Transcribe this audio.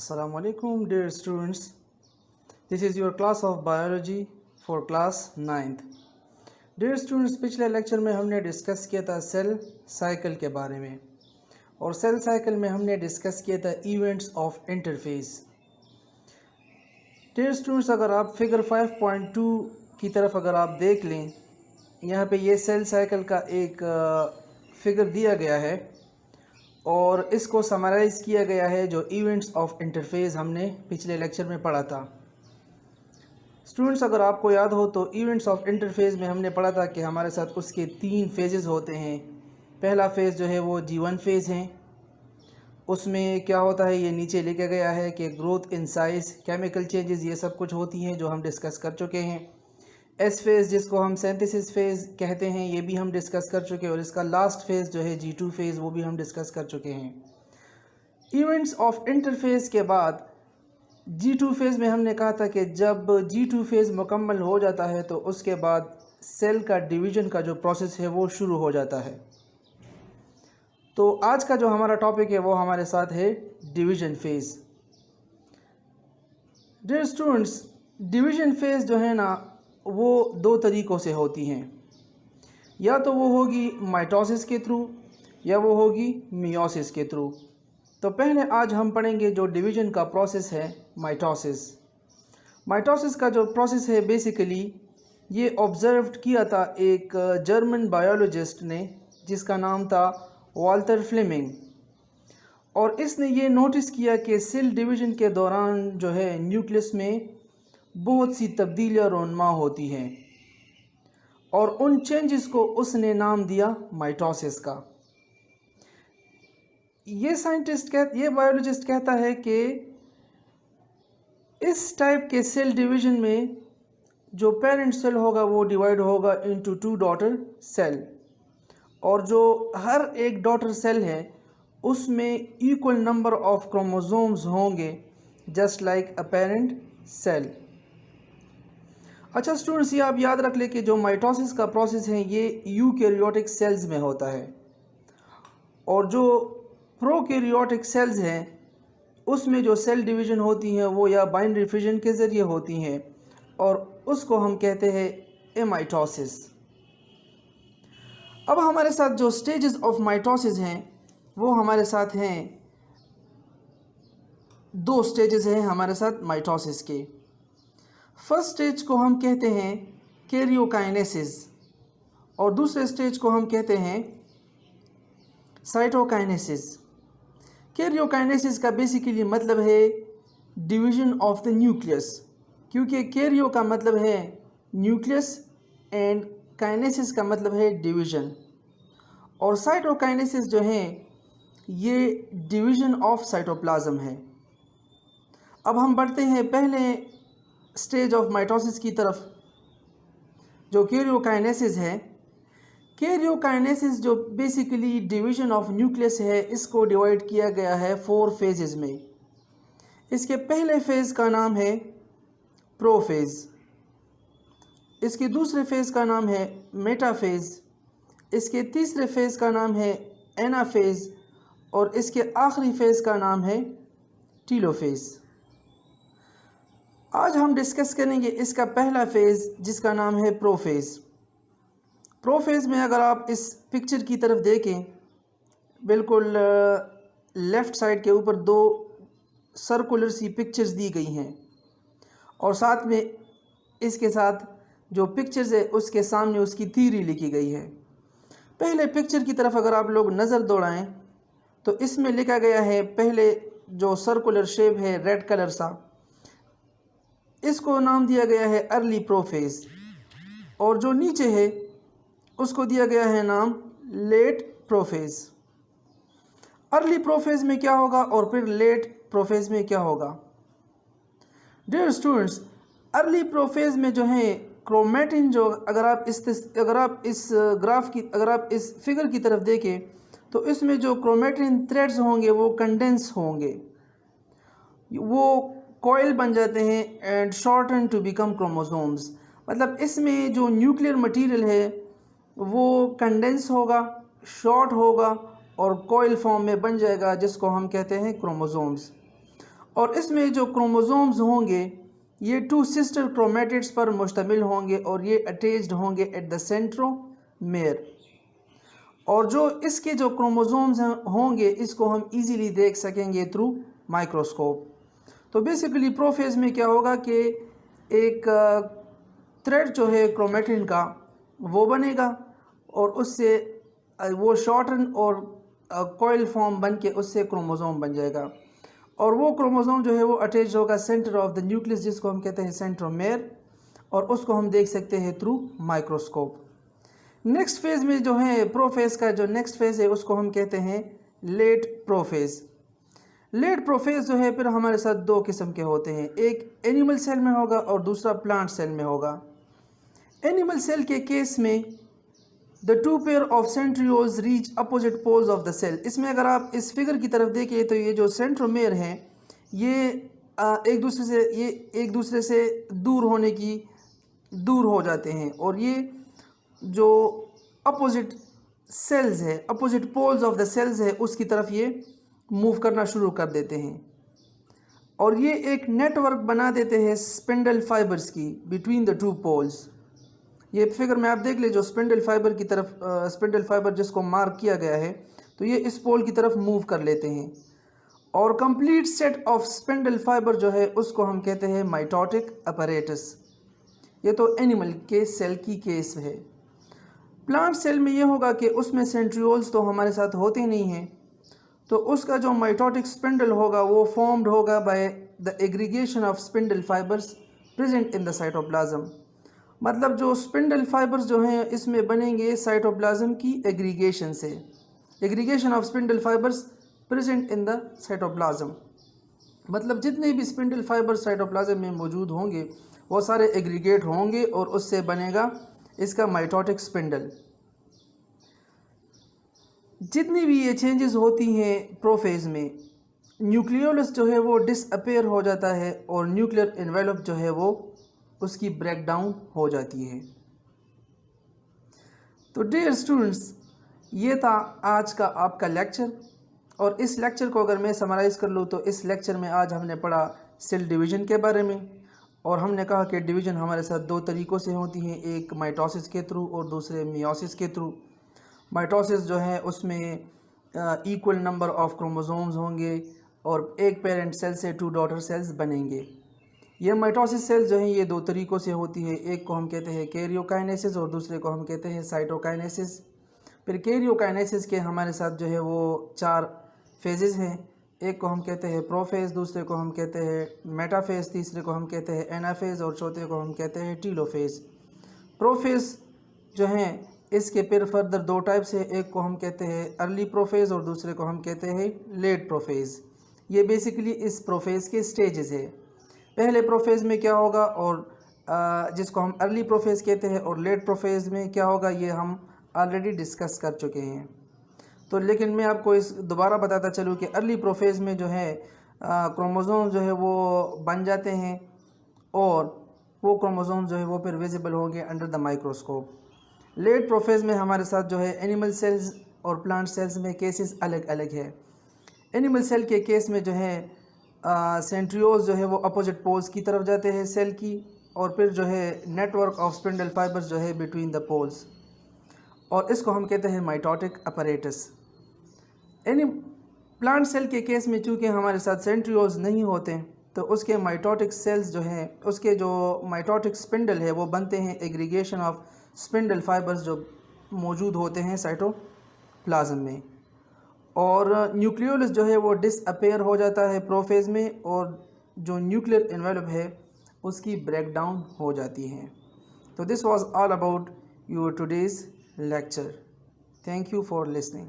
Assalamu alaikum dear students. This is your class of biology for class 9th. Dear students, पिछले lecture में हमने discuss किया था cell cycle के बारे में और सेल साइकिल में हमने डिस्कस किया था events of interphase. Dear students, अगर आप फिगर 5.2 की तरफ अगर आप देख लें, यहाँ पे ये सेल साइकिल का एक फिगर दिया गया है और इसको समराइज़ किया गया है जो इवेंट्स ऑफ इंटरफेस हमने पिछले लेक्चर में पढ़ा था. स्टूडेंट्स, अगर आपको याद हो तो इवेंट्स ऑफ इंटरफेस में हमने पढ़ा था कि हमारे साथ उसके 3 फेजेस होते हैं. पहला फ़ेज़ जो है वो G1 फेज़ है. उसमें क्या होता है, ये नीचे लिखा गया है कि growth in size, chemical changes, ये सब कुछ होती हैं जो हम डिस्कस कर चुके हैं. एस फेज़ जिसको हम सिंथेसिस फेज़ कहते हैं, ये भी हम डिस्कस कर चुके हैं और इसका लास्ट फेज़ जो है G2 फेज़, वो भी हम डिस्कस कर चुके हैं. इवेंट्स ऑफ इंटरफेस के बाद G2 फेज़ में हमने कहा था कि जब G2 फेज़ मुकम्मल हो जाता है तो उसके बाद सेल का डिवीज़न का जो प्रोसेस है वो शुरू हो जाता है. तो आज का जो हमारा टॉपिक है वो हमारे साथ है division phase. Dear students, division phase जो है ना वो 2 तरीक़ों से होती हैं. या तो वो होगी माइटोसिस के थ्रू या वो होगी मियोसिस के थ्रू. तो पहले आज हम पढ़ेंगे जो डिवीज़न का प्रोसेस है माइटोसिस. माइटोसिस का जो प्रोसेस है बेसिकली ये ऑब्ज़र्व किया था एक जर्मन बायोलॉजिस्ट ने जिसका नाम था वाल्टर फ्लेमिंग. और इसने ये नोटिस किया कि सेल डिवीज़न के दौरान जो है न्यूक्लियस में बहुत सी तब्दीलियाँ रोनमा होती हैं और उन चेंजेस को उसने नाम दिया माइटोसिस का. ये बायोलॉजिस्ट कहता है कि इस टाइप के सेल डिवीज़न में जो पेरेंट सेल होगा वो डिवाइड होगा इनटू 2 डॉटर सेल और जो हर एक डॉटर सेल है उसमें इक्वल नंबर ऑफ क्रोमोसोम्स होंगे just like a parent cell. अच्छा स्टूडेंट्स, ये आप याद रख लें कि जो माइटोसिस का प्रोसेस है ये यूकैरियोटिक सेल्स में होता है और जो प्रोकैरियोटिक सेल्स हैं उसमें जो सेल डिवीज़न होती हैं वो या बाइनरी फिजन के ज़रिए होती हैं और उसको हम कहते हैं एमाइटोसिस. अब हमारे साथ जो स्टेजेस ऑफ माइटोसिस हैं वो हमारे साथ हैं 2 स्टेजेस हैं हमारे साथ माइटोसिस के. फर्स्ट स्टेज को हम कहते हैं कैरियोकाइनेसिस और दूसरे स्टेज को हम कहते हैं साइटोकाइनेसिस. कैरियोकाइनेसिस का बेसिकली मतलब है डिवीज़न ऑफ द न्यूक्लियस, क्योंकि कैरियो का मतलब है न्यूक्लियस एंड काइनेसिस का मतलब है डिवीज़न. और साइटोकाइनेसिस जो है ये डिवीज़न ऑफ साइटोप्लाज्म है. अब हम बढ़ते हैं पहले स्टेज ऑफ माइटोसिस की तरफ जो कैरियोकाइनेसिस है. कैरियोकाइनेसिस जो बेसिकली डिवीज़न ऑफ न्यूक्लियस है इसको डिवाइड किया गया है 4 फेजेस में. इसके पहले फेज़ का नाम है प्रोफेज़, इसके दूसरे फेज़ का नाम है मेटाफेज़, इसके तीसरे फेज़ का नाम है एनाफेज़ और इसके आखिरी फेज़ का नाम है टीलोफेज़. आज हम डिस्कस करेंगे इसका पहला फेज़ जिसका नाम है प्रोफेज़. प्रोफेज़ में अगर आप इस पिक्चर की तरफ देखें, बिल्कुल लेफ़्ट साइड के ऊपर 2 सर्कुलर सी पिक्चर्स दी गई हैं और साथ में इसके साथ जो पिक्चर्स है उसके सामने उसकी थ्योरी लिखी गई है. पहले पिक्चर की तरफ अगर आप लोग नज़र दौड़ाएं तो इसमें लिखा गया है, पहले जो सर्कुलर शेप है रेड कलर सा, इसको नाम दिया गया है अर्ली प्रोफेज़ और जो नीचे है उसको दिया गया है नाम लेट प्रोफेज़. अर्ली प्रोफेज़ में क्या होगा और फिर लेट प्रोफेज़ में क्या होगा? डियर स्टूडेंट्स, अर्ली प्रोफेज़ में जो है क्रोमेटिन जो अगर आप इस फिगर की तरफ देखें तो इसमें जो क्रोमेटिन थ्रेड्स होंगे वो कंडेंस होंगे, वो कॉइल बन जाते हैं and shorten to become chromosomes. मतलब इसमें जो न्यूक्लियर मटेरियल है वो कंडेंस होगा, शॉर्ट होगा और कॉइल फॉर्म में बन जाएगा जिसको हम कहते हैं क्रोमोसोम्स. और इसमें जो क्रोमोसोम्स होंगे ये 2 सिस्टर क्रोमेटिड्स पर मुश्तमिल होंगे और ये अटैच्ड होंगे एट द सेंट्रोमेयर। और जो इसके जो क्रोमोसोम्स होंगे इसको हम इजीली देख सकेंगे थ्रू माइक्रोस्कोप। तो बेसिकली प्रोफेज में क्या होगा कि एक थ्रेड जो है क्रोमेटिन का वो बनेगा और उससे वो शॉर्टन और कॉइल फॉर्म बन के उससे क्रोमोसोम बन जाएगा और वो क्रोमोसोम जो है वो अटैच होगा सेंटर ऑफ द न्यूक्लियस जिसको हम कहते हैं सेंट्रोमेयर और उसको हम देख सकते हैं थ्रू माइक्रोस्कोप। नेक्स्ट फेज़ में जो है प्रोफेज का जो नेक्स्ट फेज़ है उसको हम कहते हैं लेट प्रोफेज। लेट प्रोफेज जो है फिर हमारे साथ 2 किस्म के होते हैं, एक एनिमल सेल में होगा और दूसरा प्लांट सेल में होगा। एनिमल सेल के केस में the 2 pair of centrioles reach opposite poles of the cell. इसमें अगर आप इस फिगर की तरफ देखिए तो ये जो सेंट्रोमेयर हैं ये एक दूसरे से दूर हो जाते हैं और ये जो अपोजिट सेल्स है, opposite poles of the cells है उसकी तरफ ये मूव करना शुरू कर देते हैं और ये एक नेटवर्क बना देते हैं स्पिंडल फाइबर्स की बिटवीन द 2 पोल्स। ये फिगर में आप देख ले जो स्पिंडल फाइबर की तरफ स्पिंडल फाइबर जिसको मार्क किया गया है तो ये इस पोल की तरफ मूव कर लेते हैं और complete set of spindle fibre जो है उसको हम कहते हैं माइटोटिक अपैरेटस। ये तो एनिमल के सेल की केस है। प्लांट सेल में ये होगा कि उसमें सेंट्रियोल्स तो हमारे साथ होते नहीं हैं तो उसका जो माइटोटिक स्पिंडल होगा वो फॉर्म्ड होगा by the aggregation of spindle fibres present in the cytoplasm. मतलब जो स्पिंडल फाइबर्स जो हैं इसमें बनेंगे साइटोप्लाज्म की एग्रीगेशन से, aggregation of spindle fibres present in the cytoplasm. मतलब जितने भी स्पिंडल फाइबर्स साइटोप्लाज्म में मौजूद होंगे वो सारे एग्रीगेट होंगे और उससे बनेगा इसका माइटोटिक स्पिंडल। जितनी भी ये चेंजेस होती हैं प्रोफेज में, न्यूक्लियोलस जो है वो डिसअपेयर हो जाता है और न्यूक्लियर एनवेलप जो है वो उसकी ब्रेकडाउन हो जाती है। तो डियर स्टूडेंट्स, ये था आज का आपका लेक्चर और इस लेक्चर को अगर मैं समराइज़ कर लूँ तो इस लेक्चर में आज हमने पढ़ा सेल डिवीज़न के बारे में और हमने कहा कि डिवीज़न हमारे साथ 2 तरीक़ों से होती हैं, एक माइटोसिस के थ्रू और दूसरे मियोसिस के थ्रू। माइटोसिस जो है उसमें इक्वल नंबर ऑफ क्रोमोसोम्स होंगे और एक पेरेंट सेल से 2 डॉटर सेल्स बनेंगे। ये माइटोसिस सेल्स जो हैं ये 2 तरीक़ों से होती है, एक को हम कहते हैं कैरियोकाइनेसिस और दूसरे को हम कहते हैं साइटोकाइनेसिस। फिर कैरियोकाइनेसिस के हमारे साथ जो है वो 4 फेजेस हैं, एक को हम कहते हैं प्रोफेज, दूसरे को हम कहते हैं मेटाफेज, तीसरे को हम कहते हैं एनाफेज और चौथे को हम कहते हैं टीलोफेज। प्रोफेज जो हैं इसके फिर फर्दर 2 टाइप्स है, एक को हम कहते हैं अर्ली प्रोफेज और दूसरे को हम कहते हैं लेट प्रोफेज। ये बेसिकली इस प्रोफेज के स्टेजेस है। पहले प्रोफेज में क्या होगा और जिसको हम अर्ली प्रोफेज कहते हैं और लेट प्रोफेज में क्या होगा ये हम ऑलरेडी डिस्कस कर चुके हैं। तो लेकिन मैं आपको इस दोबारा बताता चलूँ कि अर्ली प्रोफेज में जो है क्रोमोसोम जो है वो बन जाते हैं और वो क्रोमोसोम जो है वो फिर विजिबल होंगे under the microscope. Late prophase में हमारे साथ जो है एनिमल सेल्स और प्लांट सेल्स में केसेस अलग अलग है। एनिमल सेल के केस में जो है सेंट्रियोल्स जो है वो अपोजिट पोल्स की तरफ जाते हैं सेल की और फिर जो है नेटवर्क ऑफ स्पिंडल फाइबर्स जो है बिटवीन द पोल्स और इसको हम कहते हैं माइटोटिक अपैरेटस। प्लांट सेल के केस में चूँकि हमारे साथ सेंट्रियोल्स नहीं होते तो उसके माइटोटिक सेल्स जो हैं उसके जो माइटोटिक स्पिंडल है वो बनते हैं एग्रीगेशन ऑफ स्पिंडल फाइबर्स जो मौजूद होते हैं साइटोप्लाज्म में और न्यूक्लियोलस जो है वो डिसअपेयर हो जाता है प्रोफेज में और जो न्यूक्लियर एनवेलप है उसकी ब्रेकडाउन हो जाती है। तो this was all about your today's lecture. Thank you for listening.